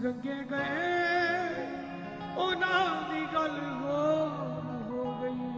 रंगे गए उन्हां दी गल हो गई।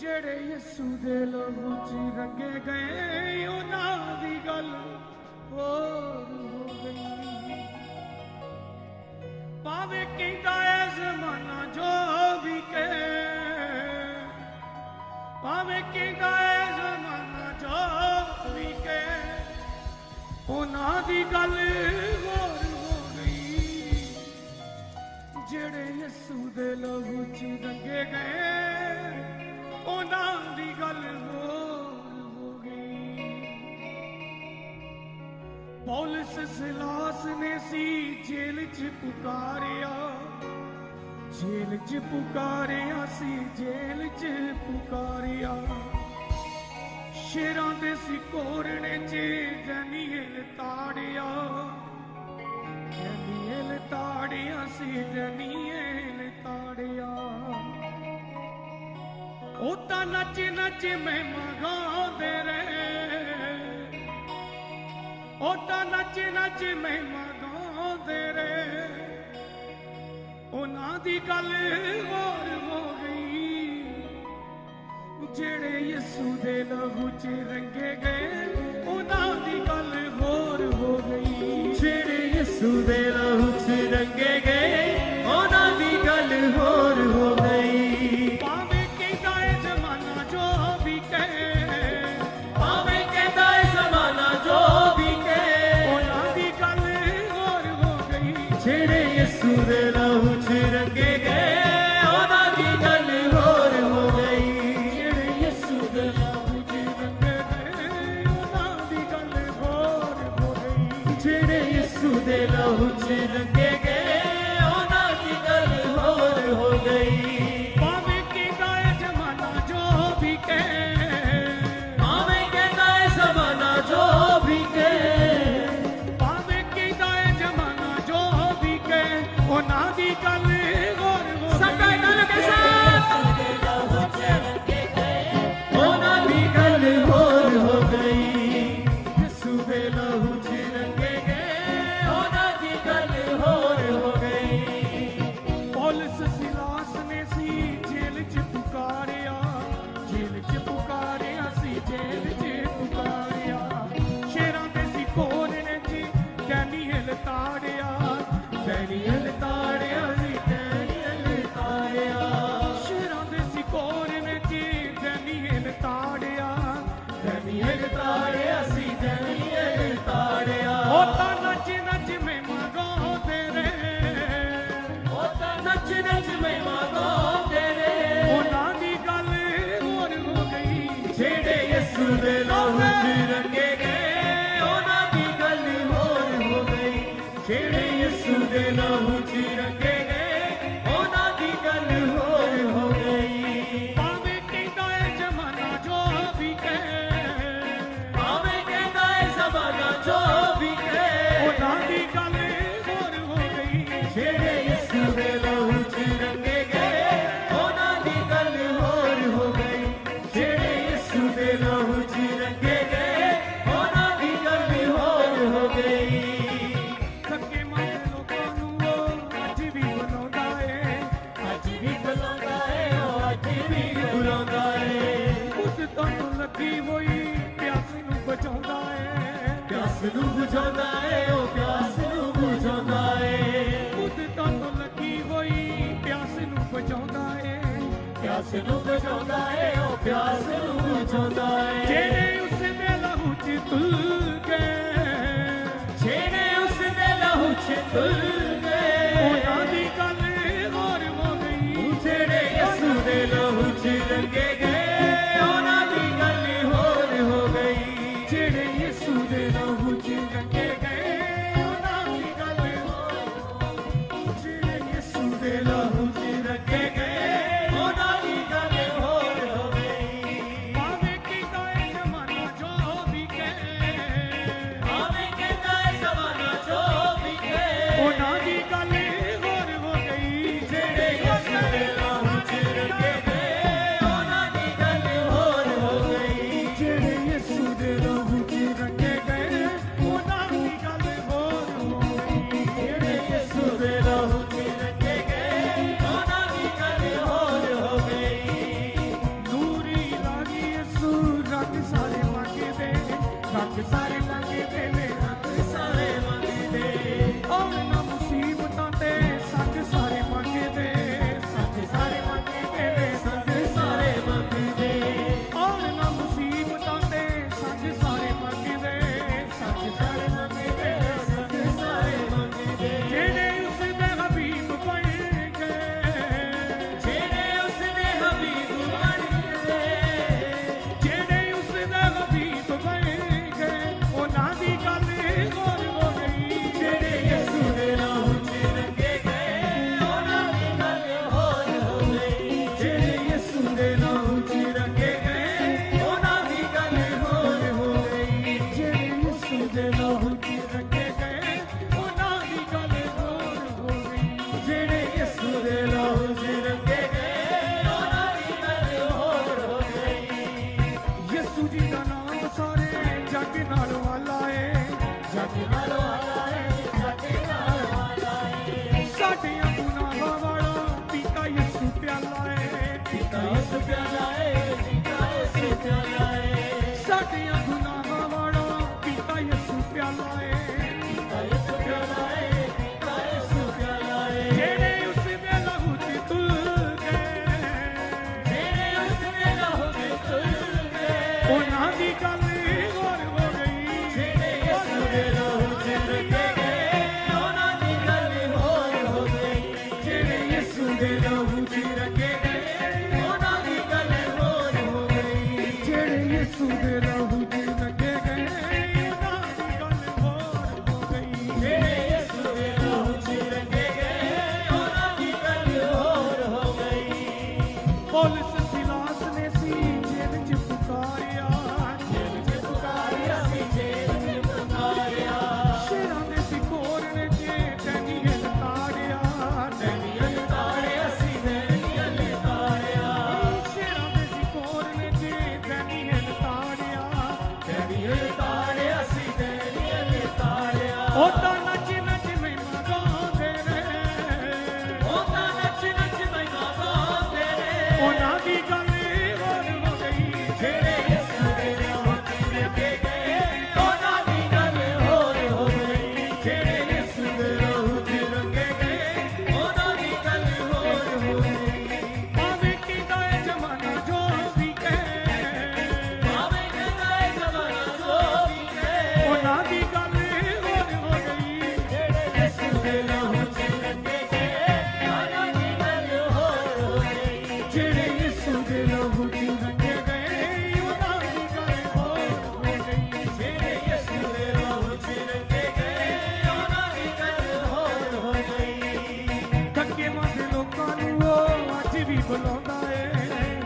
जेड़े यसू दे लहू च रंगे गए उन्हां दी गल हो गई। भावे कहंदा है ज़माना जो भी कहे, भावे कहंदा है ज़माना जो भी कहे उन्हां दी गल होर हो गई। जेड़े यसू दे लहू च रंगे गए उन्हां दी गल होर हो गई। पौलुस सिलास ने सी जेल च पुकारिया, जेल च पुकारिया सी, जेल च पुकारिया। शेरां दे सिकोरने च डैनियल ताड़िया, डैनियल ताड़िया सी, डैनियल ताड़िया। ओ तां नच नच महिमा गांदे रहे, ओ तां नच नच महिमा गांदे रहे। उन्हां दी गल होर हो गई। जेड़े यसू दे लहू च रंगे गए उन्हां दी गल होर हो गई। जेड़े यसू दे लहू च रंगे गए उन्हां दी गल होर हो गई। भावे कहंदा है ज़माना जो भी कहे, भावे कहंदा है ज़माना जो भी कहे उन्हां दी गल होर हो गई। जेड़े यसू दे लहू च रंगे गए उन्हां दी गल होर हो गई। जेड़े यसू दे लहू च रंगे गए उन्हां दी गल होर हो गई। जेड़े यसू दे लहू च रंगे गए उन्हां दी गल होर हो गई। भावे कहंदा है ज़माना जो भी कहे, भावे कहंदा है ज़माना जो भी कहे भावे कहंदा है ज़माना जो भी कहे उन्हां दी गल होर हो सबका गई। गल के साथ उन्हां दी गल होर हो गई। यसू दे लहू च रंगे गए उन्हां दी गल होर हो गई। पौलुस सिलास ने सी जेल च पुकारिया, जेल च पुकारिया सी, जेल च पुकारिया। शेरां दे सिकोरने च डैनियल ताड़िया, डैनियल ताड़िया सी, डैनियल ताड़िया। शेरां दे सिकोरने च डैनियल ताड़िया, डैनियल ताड़िया सी, डैनियल ताड़िया। ओ तां नच नच महिमा गांदे रहे, नच नच महिमा गांदे रहे उन्हां दी गल होर हो गई। जेड़े यसू दे लहू च रंगे गए उन्हां दी गल होर हो गई। जेड़े यसू दे लहू च रंगे गए उन्हां दी गल होर हो गई। भावे कहंदा है ज़माना जो भी कहे, भावे कहंदा है ज़माना जो भी कहे उन्हां दी गल होर हो गई। जेड़े यसू दे लहू च रंगे गए उन्हां दी गल होर हो गई। जेड़े यसू दे लहू च रंगे गए उन्हां दी गल होर हो गई। थके मारे लोकां नूं ओ अज भी बुलाउंदा है, अज भी बुलांदा है ओ अज भी बुलांदा है। खुद तोनू लगी होई प्यास नूं बचाउंदा है, प्यास नूं बुझांदा है ओ प्यास नूं बुझांदा है। खुद तोनू लगी होई प्यास नूं बचाउंदा है। प्यास नूं बुझांदा है ओ प्यास नूं बुझांदा है। जेड़े उस दे लहू च तुल गए, जेड़े उस दे लहू च तुल गए उन्हां दी गल होर हो गई। जेड़े यसू दे लहू च रंगे गए उन्हां दी गल होर हो गई। जेड़े यसू दे लहू च रंगे गए उन्हां दी गल होर हो गई। जेड़े यसू दे लहू च रंगे गए उन्हां दी गल होर हो गई। भावे कहंदा है ज़माना जो भी कहे, भावे कहंदा है ज़माना जो भी कहे उन्हां दी रंगे गए उन्हां दी गल होर हो गई जेड़े यसू दे लहू च रंगे गए उन्हां दी गल होर हो गई यसू जी दा नाम सारे जग नाल वाला है जग नाल वाला है जग नाल वाला है साडियां गुनाहां वाला पीता यसू प्याला है पीता यसू प्याला है पीता यसू प्याला है साडियां गुनाहां वाला पीता यसू प्याला है पीता यसू प्याला है पीता यसू प्याला है जेड़े उस दे लहू च तुल गए जेड़े उस दे लहू च तुल गए उन्हां दी गल होर हो गई जेड़े यसू दे लहू च रंगे गए उन्हां दी गल होर हो गई जेड़े यसू दे लहू च रंगे गए उन्हां दी गल होर हो गई जेड़े यसू दे लहू च रंगे गए उन्हां दी गल होर हो गई जेड़े यसू दे लहू च रंगे गए उन्हां दी गल होर हो गई पौलुस सिलास ने सी जेल च पुकारिया सी जेल च पुकारिया शेरां दे सिकोर ने जे डैनियल ताड़िया सी डैनियल ताड़िया शेरां दे सिकोर ने जे डैनियल ताड़िया सी डैनियल ताड़िया ओदा नच नच महिमा गांदे रे ओदा नच नच महिमा गांदे रे उन्हां दी गल होर हो गई जेड़े यसू दे लहू च रंगे गए उन्हां दी गल होर हो गई जेड़े यसू दे लहू च रंगे गए उन्हां दी गल होर हो गई भावें किदा ए जमाना जो भी कहे भावें किदा ए जमाना जो भी कहे उन्हां दी गल होर हो गई जेड़े यसू दे लहू च रंगे गए उन्हां दी गल होर हो गई जेड़े यसू दे लहू च रंगे गए उन्हां दी गल होर हो गई जेड़े यसू दे लहू च रंगे गए उन्हां दी गल होर हो गई धक्के मारदे लोकां नूं ਉਹ ਅੱਜ ਵੀ ਬੁਲਾਉਂਦਾ ਏ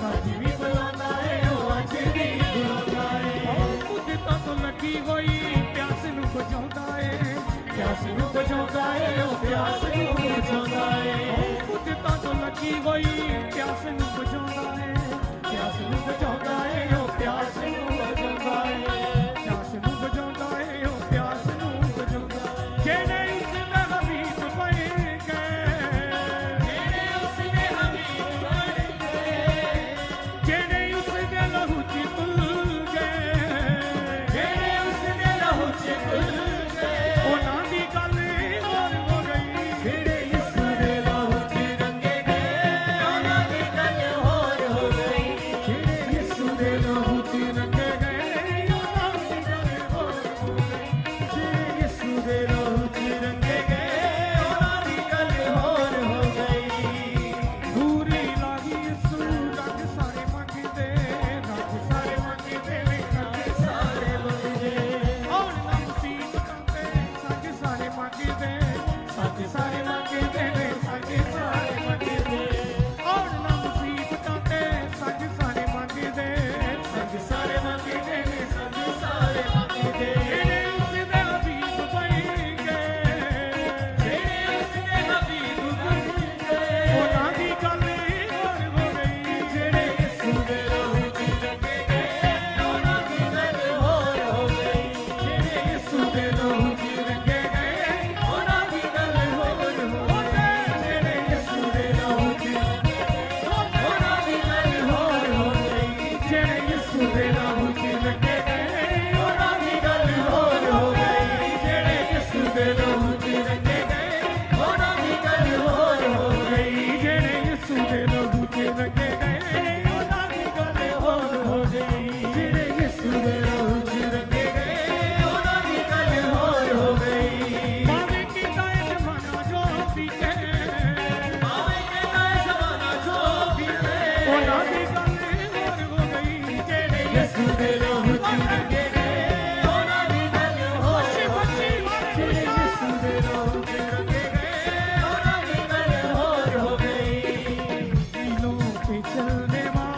ਅੱਜ ਵੀ ਬੁਲਾਉਂਦਾ ਏ ਉਹ ਅੱਜ ਵੀ ਬੁਲਾਉਂਦਾ ਏ ਉਹ ਮੁੱਦਤਾਂ ਤੋਂ ਲੱਗੀ ਹੋਈ ਪਿਆਸ ਨੂੰ ਬੁਝਾਉਂਦਾ ਏ ਪਿਆਸ ਨੂੰ ਬੁਝਾਉਂਦਾ ਏ ਉਹ ਪਿਆਸ ਨੂੰ ਬੁਝਾਉਂਦਾ ਏ ਉਹ ਮੁੱਦਤਾਂ ਤੋਂ ਲੱਗੀ ਹੋਈ ਪਿਆਸ ਨੂੰ ਬੁਝਾਉਂਦਾ ਏ ਪਿਆਸ ਨੂੰ ਬੁਝਾਉਂਦਾ ਏ ਉਹ ਪਿਆਸ ਨੂੰ ਬੁਝਾਉਂਦਾ ਏ ਪਿਆਸ ਨੂੰ ਬੁਝਾਉਂਦਾ ਏ ਉਹ ਪਿਆਸ ਨੂੰ ਬੁਝਾਉਂਦਾ ਜਿਹੜੇ ਉਸ ਦਾ ਹਬੀਬ ਬਣ ਗਏ ਜਿਹੜੇ ਉਸ ਦੇ ਹਬੀਬ ਬਣ ਗਏ ਜਿਹੜੇ ਉਸ ਦੇ ਲਹੂ ਚ ਤੁਲ ਗਏ ਜਿਹੜੇ ਉਸ ਦੇ ਲਹੂ ਚ ਤੁਲ ਗਏ ਉਨ੍ਹਾਂ ਦੀ ਗੱਲ ਹੋਰ ਹੋ ਗਈ ਜਿਹੜੇ ਯਿਸੂ ਦੇ ਲਹੂ ਚ ਰੰਗੇ ਗਏ ਉਨ੍ਹਾਂ ਦੀ ਗੱਲ ਹੋਰ ਹੋ ਗਈ ਜਿਹੜੇ ਯਿਸੂ ਦੇ ਲਹੂ ਚ ਰੰਗੇ ਗਏ ਉਨ੍ਹਾਂ ਦੀ ਗੱਲ ਹੋਰ ਹੋ ਗਈ ਜਿਹੜੇ ਯਿਸੂ ਦੇ ਲਹੂ ਚ ਰੰਗੇ ਗਏ ਉਨ੍ਹਾਂ ਦੀ ਗੱਲ ਹੋਰ ਹੋ ਗਈ ਦੂਰੀ ਲਾਗੀ ਯਿਸੂ ਰੰਗ ਸਾਰੇ ਮੰਗਦੇ ਰੰਗ ਸਾਰੇ ਮੰਗਦੇ ਵੇ ਰੰਗ ਸਾਰੇ ਮੰਗਦੇ ਔਰ ਨਾ ਮੁਸੀਬਤਾਂ ਤੇ ਸੱਚ ਸਾਰੇ ਮੰਗਦੇ ਸੱਚ ਸਾਰੇ ਮੰਗਦੇ ਵੇ ਸੱਚ ਸਾਰੇ ਮੰਗਦੇ ਔਰ ਨਾ ਮੁਸੀਬਤਾਂ ਤੇ ਸੱਚ ਸਾਰੇ ਮੰਗਦੇ ਸੱਚ ਸਾਰੇ ਮੰਗਦੇ ਵੇ ਸੱਚ ਸਾਰੇ ਮੰਗਦੇ ਜਿਹੜੇ ਉਸ ਦੇ ਹਬੀਬ ਬਣ ਗਏ ਜਿਹੜੇ ਉਸ ਦੇ ਹਬੀਬ ਬਣ ਗਏ ਉਹਨਾਂ ਦੀ ਗੱਲ ਹੋਰ ਹੋ ਗਈ ਜਿਹੜੇ ਯਿਸੂ ਦੇ ਲਹੂ ਚ ਰੰਗੇ ਗਏ ਉਹਨਾਂ ਦੀ ਗੱਲ ਹੋਰ ਹੋ ਗਈ ਜਿਹੜੇ ਯਿਸੂ ਦੇ ਲਹੂ ਚ ਰੰਗੇ ਗਏ ਉਹਨਾਂ ਦੀ ਗੱਲ ਹੋਰ ਹੋ ਗਈ ਜਿਹੜੇ ਯਿਸੂ ਦੇ ਲਹੂ ਚ ਉਹਨਾਂ ਦੀ ਗੱਲ ਹੋਰ ਹੋ ਗਈ ਜਿਹੜੇ ਯਿਸੂ ਦੇ ਲਹੂ ਚ ਰੰਗੇ ਗਏ ਉਹਨਾਂ ਦੀ ਗੱਲ ਹੋਰ ਹੋ ਗਈ ਜਿਹੜੇ ਯਿਸੂ ਦੇ ਲਹੂ